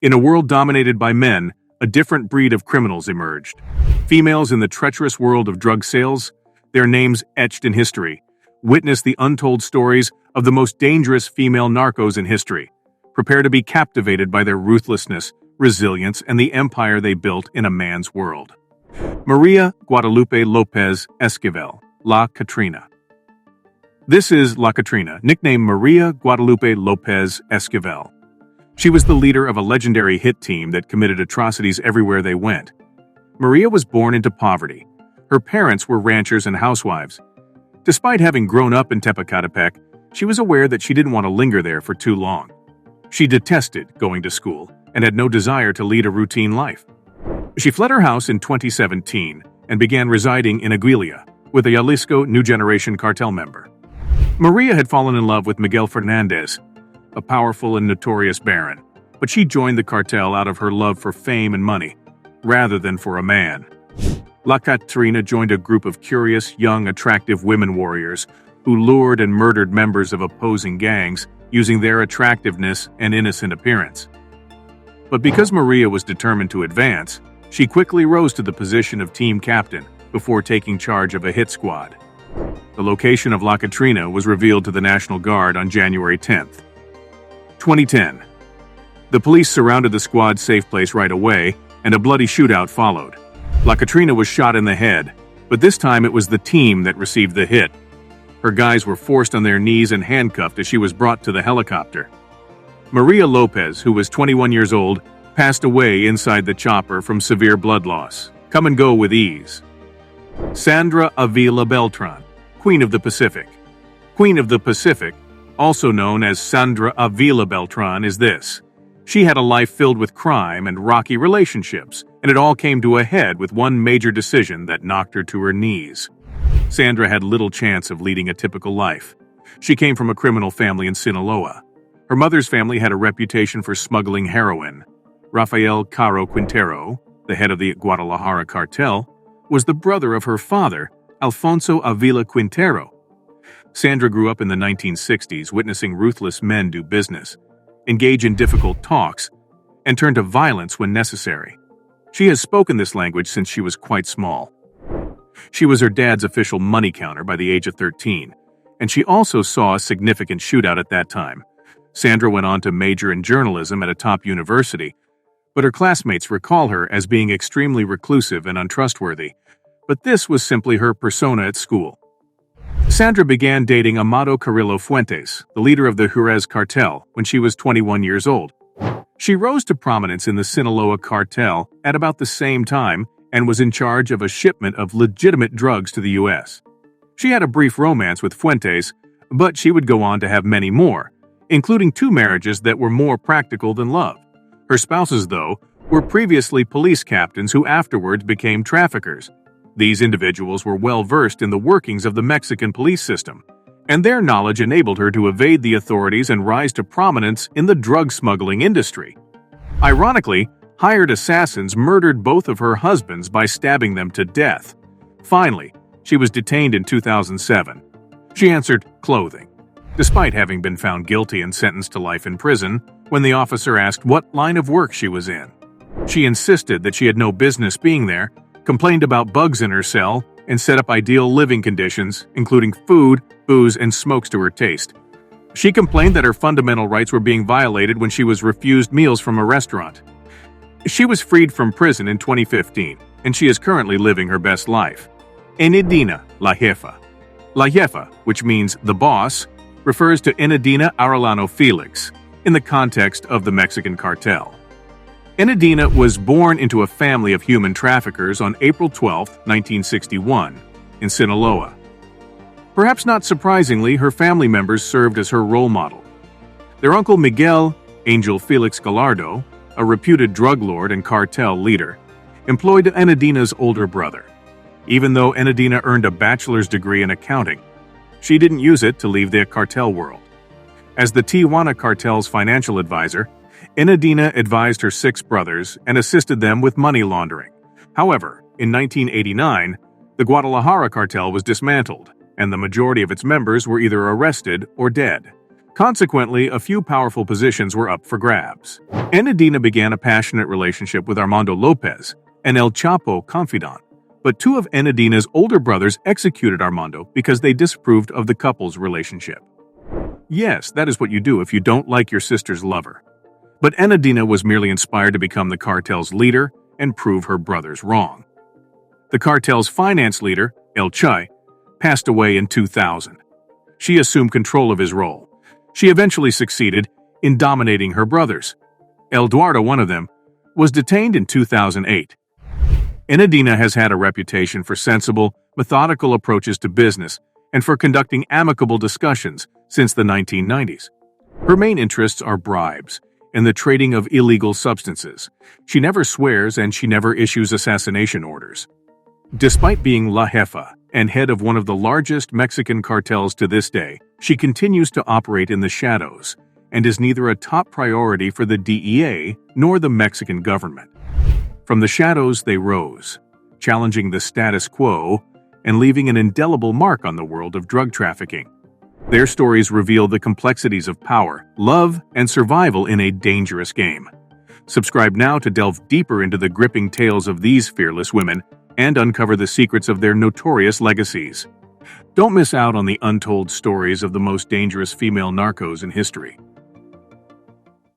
In a world dominated by men, a different breed of criminals emerged. Females in the treacherous world of drug sales, their names etched in history. Witness the untold stories of the most dangerous female narcos in history. Prepare to be captivated by their ruthlessness, resilience, and the empire they built in a man's world. Maria Guadalupe Lopez Esquivel, La Catrina. This is La Catrina, nicknamed Maria Guadalupe Lopez Esquivel. She was the leader of a legendary hit team that committed atrocities everywhere they went. Maria was born into poverty. Her parents were ranchers and housewives. Despite having grown up in Tepecatepec, she was aware that she didn't want to linger there for too long. She detested going to school and had no desire to lead a routine life. She fled her house in 2017 and began residing in Aguilia with a Jalisco New Generation cartel member. Maria had fallen in love with Miguel Fernandez, a powerful and notorious baron, but she joined the cartel out of her love for fame and money, rather than for a man. La Catrina joined a group of curious, young, attractive women warriors who lured and murdered members of opposing gangs using their attractiveness and innocent appearance. But because Maria was determined to advance, she quickly rose to the position of team captain before taking charge of a hit squad. The location of La Catrina was revealed to the National Guard on January 10th. 2010. The police surrounded the squad's safe place right away, and a bloody shootout followed. La Catrina was shot in the head, but this time it was the team that received the hit. Her guys were forced on their knees and handcuffed as she was brought to the helicopter. Maria Lopez, who was 21 years old, passed away inside the chopper from severe blood loss. Come and go with ease. Sandra Avila Beltran, Queen of the Pacific. Queen of the Pacific, also known as Sandra Avila Beltran, is this. She had a life filled with crime and rocky relationships, and it all came to a head with one major decision that knocked her to her knees. Sandra had little chance of leading a typical life. She came from a criminal family in Sinaloa. Her mother's family had a reputation for smuggling heroin. Rafael Caro Quintero, the head of the Guadalajara cartel, was the brother of her father, Alfonso Avila Quintero. Sandra grew up in the 1960s, witnessing ruthless men do business, engage in difficult talks, and turn to violence when necessary. She has spoken this language since she was quite small. She was her dad's official money counter by the age of 13, and she also saw a significant shootout at that time. Sandra went on to major in journalism at a top university, but her classmates recall her as being extremely reclusive and untrustworthy, but this was simply her persona at school. Sandra began dating Amado Carrillo Fuentes, the leader of the Jerez cartel, when she was 21 years old. She rose to prominence in the Sinaloa cartel at about the same time and was in charge of a shipment of legitimate drugs to the U.S. She had a brief romance with Fuentes, but she would go on to have many more, including 2 marriages that were more practical than love. Her spouses, though, were previously police captains who afterwards became traffickers. These individuals were well versed in the workings of the Mexican police system, and their knowledge enabled her to evade the authorities and rise to prominence in the drug smuggling industry. Ironically, hired assassins murdered both of her husbands by stabbing them to death. Finally, she was detained in 2007. She answered clothing, despite having been found guilty and sentenced to life in prison when the officer asked what line of work she was in. She insisted that she had no business being there, complained about bugs in her cell, and set up ideal living conditions, including food, booze, and smokes to her taste. She complained that her fundamental rights were being violated when she was refused meals from a restaurant. She was freed from prison in 2015, and she is currently living her best life. Enedina La Jefa. La Jefa, which means the boss, refers to Enedina Arellano Felix in the context of the Mexican cartel. Enedina was born into a family of human traffickers on April 12, 1961, in Sinaloa. Perhaps not surprisingly, her family members served as her role model. Their uncle Miguel Angel Felix Gallardo, a reputed drug lord and cartel leader, employed Enedina's older brother. Even though Enedina earned a bachelor's degree in accounting, she didn't use it to leave the cartel world. As the Tijuana cartel's financial advisor, Enedina advised her 6 brothers and assisted them with money laundering. However, in 1989, the Guadalajara cartel was dismantled, and the majority of its members were either arrested or dead. Consequently, a few powerful positions were up for grabs. Enadina began a passionate relationship with Armando Lopez, an El Chapo confidant. But two of Enadina's older brothers executed Armando because they disapproved of the couple's relationship. Yes, that is what you do if you don't like your sister's lover. But Enadina was merely inspired to become the cartel's leader and prove her brothers wrong. The cartel's finance leader, El Chay, passed away in 2000. She assumed control of his role. She eventually succeeded in dominating her brothers. Eduardo, one of them, was detained in 2008. Enadina has had a reputation for sensible, methodical approaches to business and for conducting amicable discussions since the 1990s. Her main interests are bribes and the trading of illegal substances. She never swears and she never issues assassination orders. Despite being La Jefa and head of one of the largest Mexican cartels to this day, she continues to operate in the shadows and is neither a top priority for the DEA nor the Mexican government. From the shadows they rose, challenging the status quo and leaving an indelible mark on the world of drug trafficking. Their stories reveal the complexities of power, love, and survival in a dangerous game. Subscribe now to delve deeper into the gripping tales of these fearless women and uncover the secrets of their notorious legacies. Don't miss out on the untold stories of the most dangerous female narcos in history.